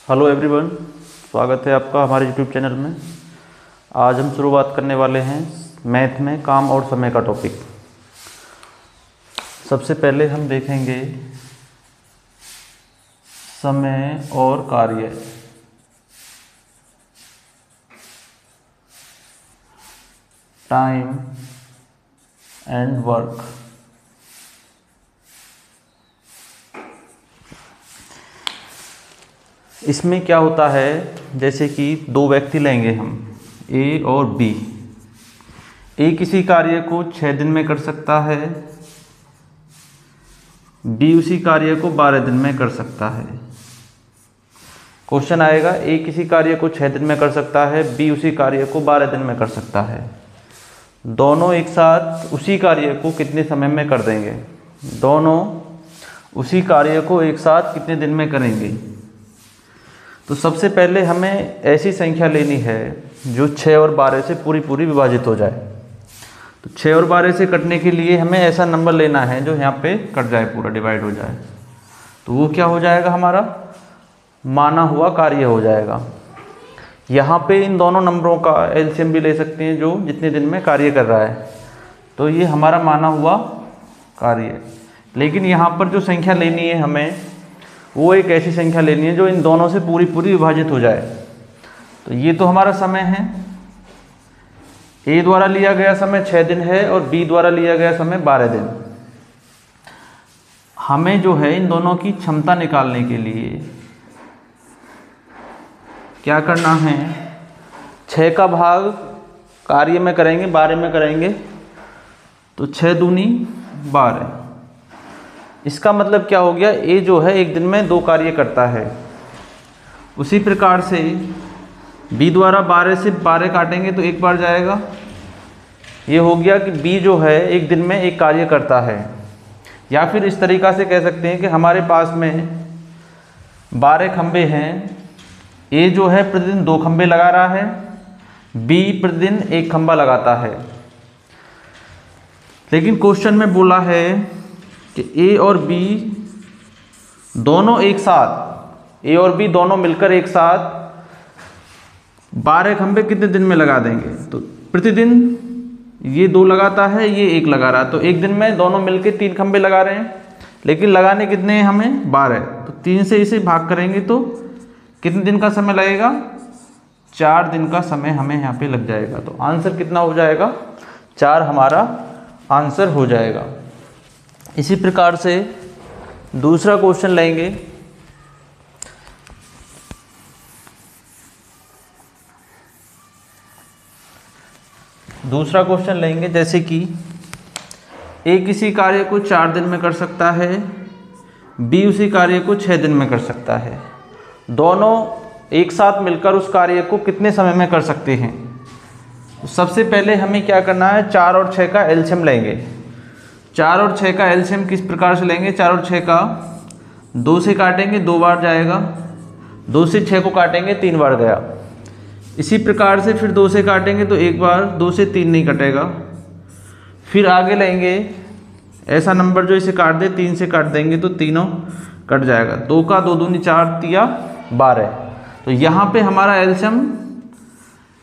Hello everyone, स्वागत है आपका हमारे यूट्यूब चैनल में। आज हम शुरुआत करने वाले हैं मैथ में काम और समय का टॉपिक। सबसे पहले हम देखेंगे समय और कार्य। Time and work. इसमें क्या होता है, जैसे कि दो व्यक्ति लेंगे हम, ए और बी। ए किसी कार्य को 6 दिन में कर सकता है, बी उसी कार्य को 12 दिन में कर सकता है। क्वेश्चन आएगा, ए किसी कार्य को 6 दिन में कर सकता है, बी उसी कार्य को 12 दिन में कर सकता है। दोनों एक साथ उसी कार्य को कितने समय में कर देंगे? दोनों उसी कार्य को एक साथ कितने दिन में करेंगे? तो सबसे पहले हमें ऐसी संख्या लेनी है जो 6 और 12 से पूरी विभाजित हो जाए। तो 6 और 12 से कटने के लिए हमें ऐसा नंबर लेना है जो यहाँ पे कट जाए, पूरा डिवाइड हो जाए। तो वो क्या हो जाएगा? हमारा माना हुआ कार्य हो जाएगा। यहाँ पे इन दोनों नंबरों का एलसीएम भी ले सकते हैं जो जितने दिन में कार्य कर रहा है। तो ये हमारा माना हुआ कार्य। लेकिन यहाँ पर जो संख्या लेनी है हमें, वो एक ऐसी संख्या लेनी है जो इन दोनों से पूरी विभाजित हो जाए। तो ये तो हमारा समय है। ए द्वारा लिया गया समय 6 दिन है और बी द्वारा लिया गया समय 12 दिन। हमें जो है इन दोनों की क्षमता निकालने के लिए क्या करना है? 6 का भाग कार्य में करेंगे, 12 में करेंगे, तो 6 दूनी 12। इसका मतलब क्या हो गया? ए जो है एक दिन में 2 कार्य करता है। उसी प्रकार से बी द्वारा 12 से 12 काटेंगे तो एक बार जाएगा। ये हो गया कि बी जो है एक दिन में एक कार्य करता है। या फिर इस तरीक़ा से कह सकते हैं कि हमारे पास में 12 खंबे हैं। ए जो है प्रतिदिन 2 खंबे लगा रहा है, बी प्रतिदिन 1 खंबा लगाता है। लेकिन क्वेश्चन में बोला है कि ए और बी दोनों एक साथ, ए और बी दोनों मिलकर एक साथ 12 खंबे कितने दिन में लगा देंगे? तो प्रतिदिन ये 2 लगाता है, ये 1 लगा रहा है, तो एक दिन में दोनों मिलकर 3 खंबे लगा रहे हैं। लेकिन लगाने कितने हैं हमें? 12। तो 3 से इसे भाग करेंगे तो कितने दिन का समय लगेगा? 4 दिन का समय हमें यहाँ पे लग जाएगा। तो आंसर कितना हो जाएगा? 4 हमारा आंसर हो जाएगा। इसी प्रकार से दूसरा क्वेश्चन लेंगे। दूसरा क्वेश्चन लेंगे, जैसे कि ए किसी कार्य को 4 दिन में कर सकता है, बी उसी कार्य को 6 दिन में कर सकता है। दोनों एक साथ मिलकर उस कार्य को कितने समय में कर सकते हैं? तो सबसे पहले हमें क्या करना है? 4 और 6 का एलसीएम लेंगे। 4 और 6 का एलसीएम किस प्रकार से लेंगे? 4 और 6 का 2 से काटेंगे, 2 बार जाएगा। 2 से 6 को काटेंगे, 3 बार गया। इसी प्रकार से फिर 2 से काटेंगे तो 1 बार, 2 से 3 नहीं कटेगा। फिर आगे लेंगे ऐसा नंबर जो इसे काट दे, 3 से काट देंगे तो तीनों कट जाएगा। 2 का 2 दूनी 4 तिया 12। तो यहाँ पे हमारा एलसीएम,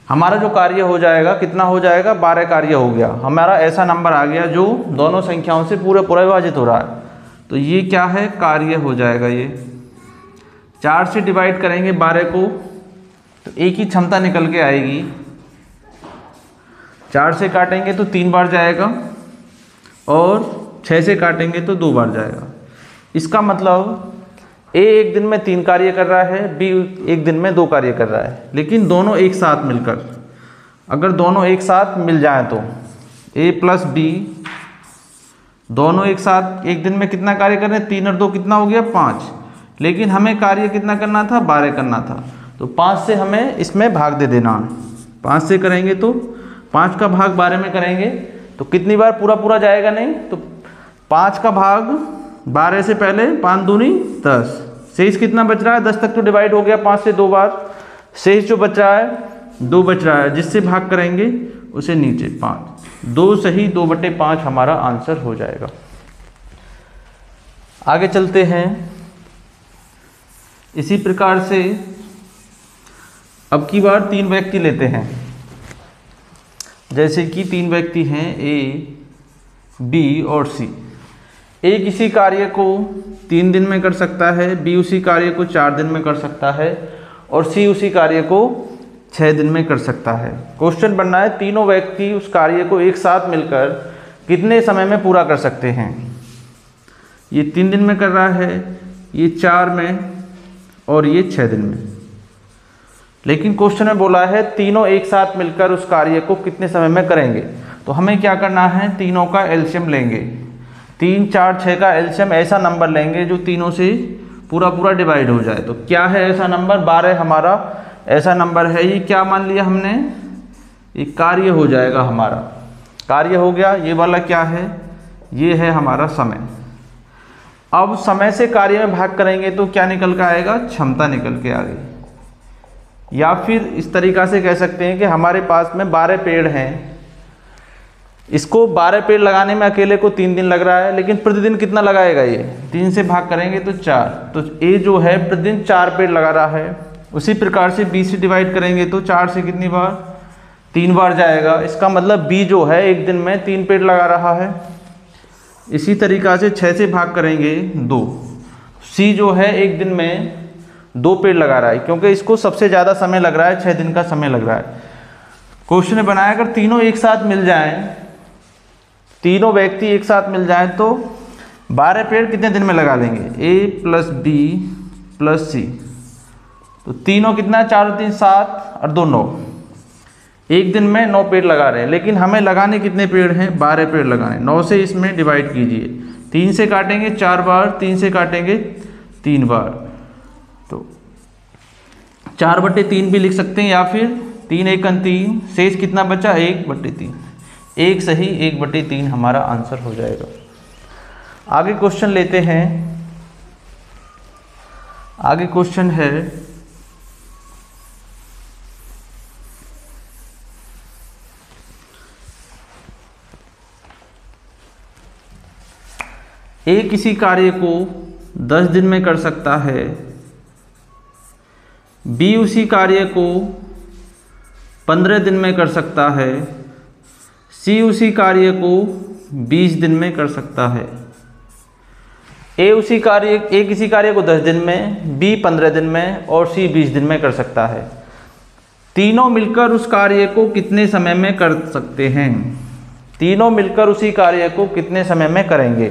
हमारा जो कार्य हो जाएगा कितना हो जाएगा? 12 कार्य हो गया। हमारा ऐसा नंबर आ गया जो दोनों संख्याओं से पूरा विभाजित हो रहा है। तो ये क्या है? कार्य हो जाएगा। ये 4 से डिवाइड करेंगे 12 को तो एक ही क्षमता निकल के आएगी। 4 से काटेंगे तो 3 बार जाएगा और 6 से काटेंगे तो 2 बार जाएगा। इसका मतलब ए एक दिन में 3 कार्य कर रहा है, बी एक दिन में 2 कार्य कर रहा है। लेकिन दोनों एक साथ मिलकर, अगर दोनों एक साथ मिल जाएं तो ए प्लस बी दोनों एक साथ एक दिन में कितना कार्य कर रहे हैं? 3 और 2 कितना हो गया? 5। लेकिन हमें कार्य कितना करना था? 12 करना था। तो 5 से हमें इसमें भाग दे देना। 5 से करेंगे तो 5 का भाग 12 में करेंगे तो कितनी बार पूरा जाएगा? नहीं। तो 5 का भाग 12 से पहले 5 दूनी 10। शेष कितना बच रहा है? 10 तक तो डिवाइड हो गया 5 से 2 बार। शेष जो बच रहा है 2 बच रहा है, जिससे भाग करेंगे उसे नीचे 5। 2 सही 2/5 हमारा आंसर हो जाएगा। आगे चलते हैं। इसी प्रकार से अब की बार 3 व्यक्ति लेते हैं। जैसे कि 3 व्यक्ति हैं ए, बी और सी। ए किसी कार्य को 3 दिन में कर सकता है, बी उसी कार्य को 4 दिन में कर सकता है और सी उसी कार्य को 6 दिन में कर सकता है। क्वेश्चन बनना है तीनों व्यक्ति उस कार्य को एक साथ मिलकर कितने समय में पूरा कर सकते हैं। ये 3 दिन में कर रहा है, ये 4 में और ये 6 दिन में। लेकिन क्वेश्चन में बोला है तीनों एक साथ मिलकर उस कार्य को कितने समय में करेंगे। तो हमें क्या करना है, तीनों का एलसीएम लेंगे। 3, 4, 6 का एलसीएम ऐसा नंबर लेंगे जो तीनों से पूरा पूरा डिवाइड हो जाए। तो क्या है ऐसा नंबर, 12 हमारा ऐसा नंबर है। ये क्या मान लिया हमने, ये कार्य हो जाएगा, हमारा कार्य हो गया। ये वाला क्या है, ये है हमारा समय। अब समय से कार्य में भाग करेंगे तो क्या निकल कर आएगा, क्षमता निकल के आ गई। या फिर इस तरीक़ा से कह सकते हैं कि हमारे पास में 12 पेड़ हैं, इसको 12 पेड़ लगाने में अकेले को 3 दिन लग रहा है, लेकिन प्रतिदिन कितना लगाएगा, ये 3 से भाग करेंगे तो 4। तो ए जो है प्रतिदिन 4 पेड़ लगा रहा है। उसी प्रकार से बी से डिवाइड करेंगे तो 4 से कितनी बार, 3 बार जाएगा। इसका मतलब बी जो है एक दिन में 3 पेड़ लगा रहा है। इसी तरीक़ा से 6 से भाग करेंगे 2। सी जो है एक दिन में 2 पेड़ लगा रहा है, क्योंकि इसको सबसे ज़्यादा समय लग रहा है, 6 दिन का समय लग रहा है। क्वेश्चन ने बनाया अगर तीनों एक साथ मिल जाएं, तीनों व्यक्ति एक साथ मिल जाएं तो 12 पेड़ कितने दिन में लगा लेंगे, ए प्लस बी प्लस सी। तो तीनों कितना, 4 और 3 7 और 2 9, एक दिन में 9 पेड़ लगा रहे हैं। लेकिन हमें लगाने कितने पेड़ हैं, 12 पेड़ लगाने। 9 से इसमें डिवाइड कीजिए, 3 से काटेंगे 4 बार, 3 से काटेंगे 3 बार, तो 4/3 भी लिख सकते हैं, या फिर 3 × 1 = 3, शेष कितना बचा, 1/3। 1 सही 1/3 हमारा आंसर हो जाएगा। आगे क्वेश्चन लेते हैं। आगे क्वेश्चन है ए किसी कार्य को 10 दिन में कर सकता है, बी उसी कार्य को 15 दिन में कर सकता है, सी उसी कार्य को 20 दिन में कर सकता है। ए किसी कार्य को 10 दिन में, बी 15 दिन में और सी 20 दिन में कर सकता है। तीनों मिलकर उस कार्य को कितने समय में कर सकते हैं, तीनों मिलकर उसी कार्य को कितने समय में करेंगे।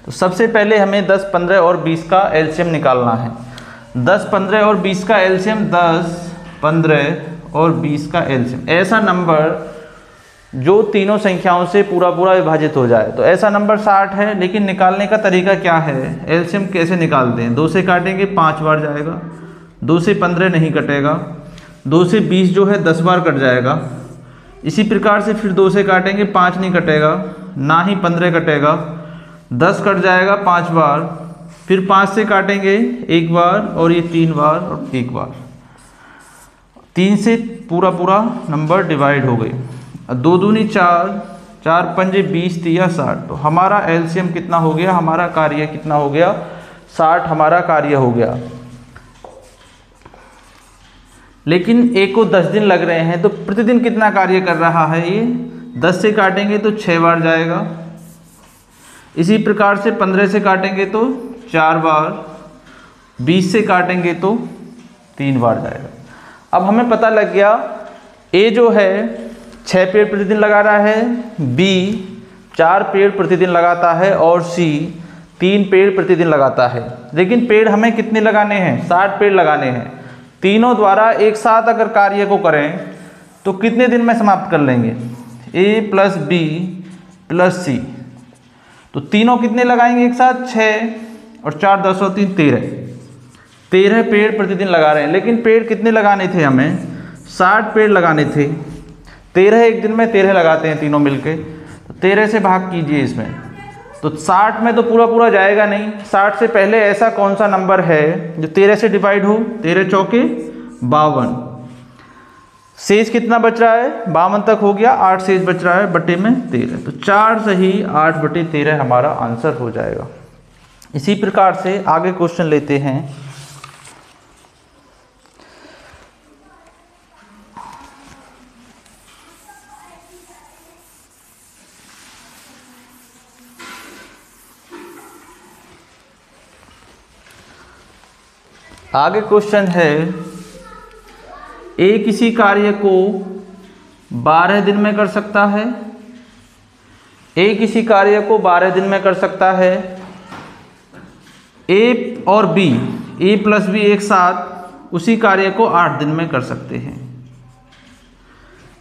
तो सबसे पहले हमें 10, 15 और 20 का एलसीएम निकालना है। 10, 15 और 20 का एलसीएम, 10, 15 और 20 का एलसीएम, ऐसा नंबर जो तीनों संख्याओं से पूरा पूरा विभाजित हो जाए। तो ऐसा नंबर 60 है, लेकिन निकालने का तरीका क्या है, एलसीएम कैसे निकालते हैं। 2 से काटेंगे 5 बार जाएगा, 2 से 15 नहीं कटेगा, 2 से 20 जो है 10 बार कट जाएगा। इसी प्रकार से फिर 2 से काटेंगे 5 नहीं कटेगा, ना ही 15 कटेगा, 10 कट जाएगा 5 बार। फिर 5 से काटेंगे 1 बार और ये 3 बार और 1 बार। 3 से पूरा पूरा नंबर डिवाइड हो गई। 2 दूनी 4, 4 पंजे 20, 3 60। तो हमारा एलसीएम कितना हो गया, हमारा कार्य कितना हो गया, 60 हमारा कार्य हो गया। लेकिन ए को 10 दिन लग रहे हैं, तो प्रतिदिन कितना कार्य कर रहा है ये, 10 से काटेंगे तो 6 बार जाएगा। इसी प्रकार से 15 से काटेंगे तो 4 बार, 20 से काटेंगे तो 3 बार जाएगा। अब हमें पता लग गया ए जो है 6 पेड़ प्रतिदिन लगा रहा है, बी 4 पेड़ प्रतिदिन लगाता है और सी 3 पेड़ प्रतिदिन लगाता है। लेकिन पेड़ हमें कितने लगाने हैं, 60 पेड़ लगाने हैं। तीनों द्वारा एक साथ अगर कार्य को करें तो कितने दिन में समाप्त कर लेंगे, ए प्लस बी प्लस सी। तो तीनों कितने लगाएंगे एक साथ, 6 और 4 10 और 3 13 पेड़ प्रतिदिन लगा रहे हैं। लेकिन पेड़ कितने लगाने थे, हमें 60 पेड़ लगाने थे। 13 एक दिन में 13 लगाते हैं तीनों मिलके, तो 13 से भाग कीजिए इसमें, तो 60 में तो पूरा पूरा जाएगा नहीं। 60 से पहले ऐसा कौन सा नंबर है जो 13 से डिवाइड हो, 13 चौके 52। शेष कितना बच रहा है, 52 तक हो गया, 8 शेष बच रहा है बटे में 13। तो 4 सही 8/13 हमारा आंसर हो जाएगा। इसी प्रकार से आगे क्वेश्चन लेते हैं। आगे क्वेश्चन है, ए किसी कार्य को 12 दिन में कर सकता है। ए किसी कार्य को 12 दिन में कर सकता है। ए और बी, ए प्लस बी एक साथ उसी कार्य को 8 दिन में कर सकते हैं।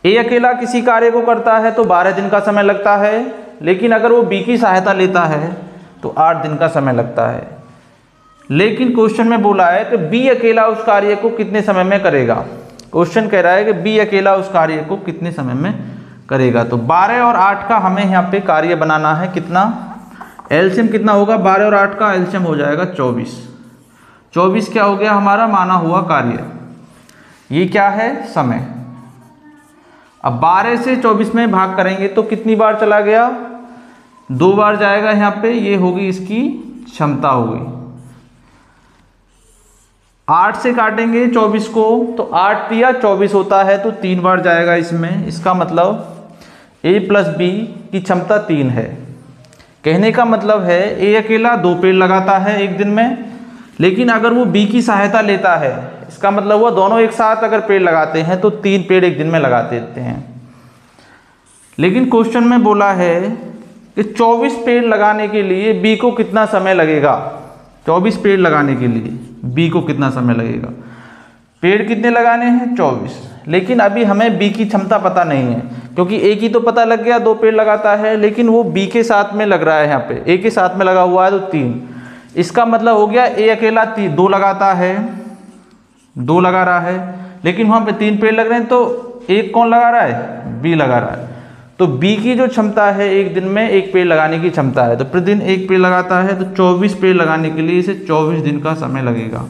ए अकेला किसी कार्य को करता है तो 12 दिन का समय लगता है, लेकिन अगर वो बी की सहायता लेता है तो 8 दिन का समय लगता है। लेकिन क्वेश्चन में बोला है कि बी अकेला उस कार्य को कितने समय में करेगा। क्वेश्चन कह रहा है कि बी अकेला उस कार्य को कितने समय में करेगा। तो 12 और 8 का हमें यहाँ पे कार्य बनाना है। कितना एलसीएम कितना होगा, 12 और 8 का एलसीएम हो जाएगा 24। 24 क्या हो गया हमारा माना हुआ कार्य। ये क्या है, समय। अब 12 से 24 में भाग करेंगे तो कितनी बार चला गया, 2 बार जाएगा यहाँ पे। ये होगी इसकी क्षमता हो गई। 8 से काटेंगे 24 को तो 8 या 24 होता है तो 3 बार जाएगा इसमें। इसका मतलब a प्लस बी की क्षमता 3 है। कहने का मतलब है ए अकेला 2 पेड़ लगाता है एक दिन में, लेकिन अगर वो बी की सहायता लेता है, इसका मतलब वो दोनों एक साथ अगर पेड़ लगाते हैं तो 3 पेड़ एक दिन में लगा देते हैं। लेकिन क्वेश्चन में बोला है कि 24 पेड़ लगाने के लिए बी को कितना समय लगेगा। 24 पेड़ लगाने के लिए बी को कितना समय लगेगा। पेड़ कितने लगाने हैं, 24। लेकिन अभी हमें बी की क्षमता पता नहीं है, क्योंकि ए की तो पता लग गया 2 पेड़ लगाता है, लेकिन वो बी के साथ में लग रहा है। यहाँ पे ए के साथ में लगा हुआ है तो 3। इसका मतलब हो गया ए अकेला 2 लगाता है, 2 लगा रहा है, लेकिन वहाँ पे 3 पेड़ लग रहे हैं तो एक कौन लगा रहा है, बी लगा रहा है। तो बी की जो क्षमता है एक दिन में 1 पेड़ लगाने की क्षमता है, तो प्रतिदिन 1 पेड़ लगाता है, तो 24 पेड़ लगाने के लिए इसे 24 दिन का समय लगेगा।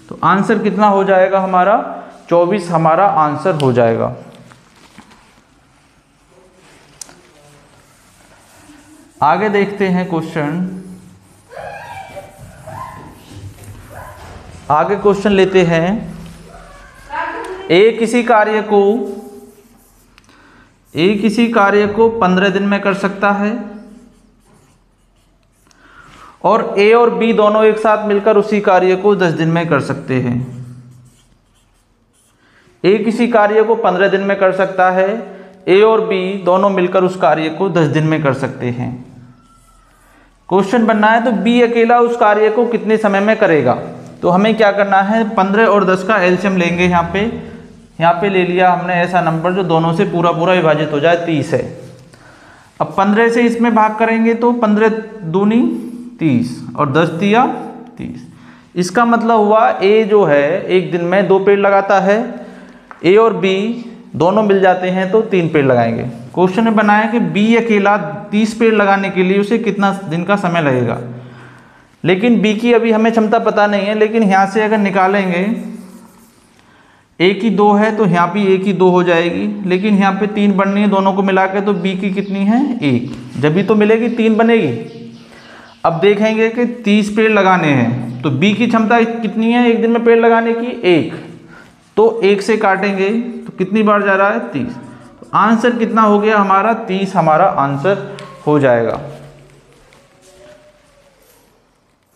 तो आंसर कितना हो जाएगा हमारा, 24 हमारा आंसर हो जाएगा। आगे देखते हैं क्वेश्चन। आगे क्वेश्चन लेते हैं, ए किसी कार्य को 15 दिन में कर सकता है और ए और बी दोनों एक साथ मिलकर उसी कार्य को 10 दिन में कर सकते हैं। ए किसी कार्य को 15 दिन में कर सकता है, ए और बी दोनों मिलकर उस कार्य को 10 दिन में कर सकते हैं। क्वेश्चन बनना है तो बी अकेला उस कार्य को कितने समय में करेगा। तो हमें क्या करना है, 15 और 10 का एलसीएम लेंगे। यहाँ पे ले लिया हमने ऐसा नंबर जो दोनों से पूरा विभाजित हो जाए, 30 है। अब 15 से इसमें भाग करेंगे तो 15 दूनी 30 और 10 दिया 30। इसका मतलब हुआ ए जो है एक दिन में 2 पेड़ लगाता है, ए और बी दोनों मिल जाते हैं तो 3 पेड़ लगाएंगे। क्वेश्चन में बनाया कि बी अकेला 30 पेड़ लगाने के लिए उसे कितना दिन का समय लगेगा। लेकिन बी की अभी हमें क्षमता पता नहीं है, लेकिन यहाँ से अगर निकालेंगे ए की 2 है तो यहाँ भी ए की 2 हो जाएगी, लेकिन यहाँ पे 3 बननी है दोनों को मिला के, तो बी की कितनी है 1, जब भी तो मिलेगी 3 बनेगी। अब देखेंगे कि 30 पेड़ लगाने हैं तो बी की क्षमता कितनी है एक दिन में पेड़ लगाने की, 1, तो 1 से काटेंगे तो कितनी बार जा रहा है 30। तो आंसर कितना हो गया हमारा, 30 हमारा आंसर हो जाएगा।